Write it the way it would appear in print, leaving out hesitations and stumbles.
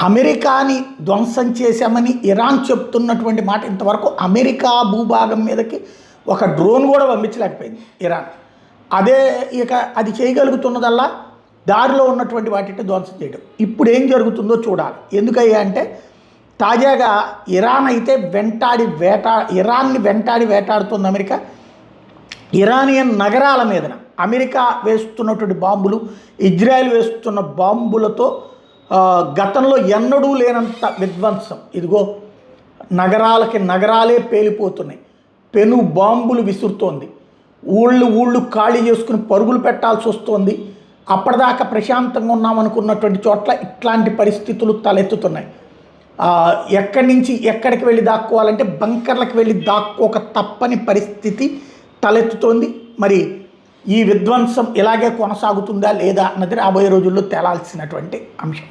అమెరికాని ధ్వంసం చేశామని ఇరాన్ చెప్తున్నటువంటి మాట ఇంతవరకు అమెరికా భూభాగం మీదకి ఒక డ్రోన్ కూడా పంపించలేకపోయింది ఇరాన్. అదే ఇక అది చేయగలుగుతున్నదల్లా దారిలో ఉన్నటువంటి వాటిని ధ్వంసం చేయడం. ఇప్పుడు ఏం జరుగుతుందో చూడాలి. ఎందుకయ్యా అంటే తాజాగా ఇరాన్ అయితే ఇరాన్ని వెంటాడి వేటాడుతుంది అమెరికా. ఇరానియన్ నగరాల మీదన అమెరికా వేస్తున్నటువంటి బాంబులు, ఇజ్రాయెల్ వేస్తున్న బాంబులతో గతంలో ఎన్నడూ లేనంత విధ్వంసం. ఇదిగో నగరాలే పేలిపోతున్నాయి. పెను బాంబులు విసురుతోంది. ఊళ్ళు ఖాళీ చేసుకుని పరుగులు పెట్టాల్సి వస్తుంది. అప్పటిదాకా ప్రశాంతంగా ఉన్నామనుకున్నటువంటి చోట్ల ఇట్లాంటి పరిస్థితులు తలెత్తుతున్నాయి. ఎక్కడి నుంచి ఎక్కడికి వెళ్ళి దాక్కోవాలంటే బంకర్లకు వెళ్ళి దాక్కోక తప్పని పరిస్థితి తలెత్తుతోంది. మరి ఈ విధ్వంసం ఇలాగే కొనసాగుతుందా లేదా అన్నది రాబోయే రోజుల్లో తేలాల్సినటువంటి అంశం.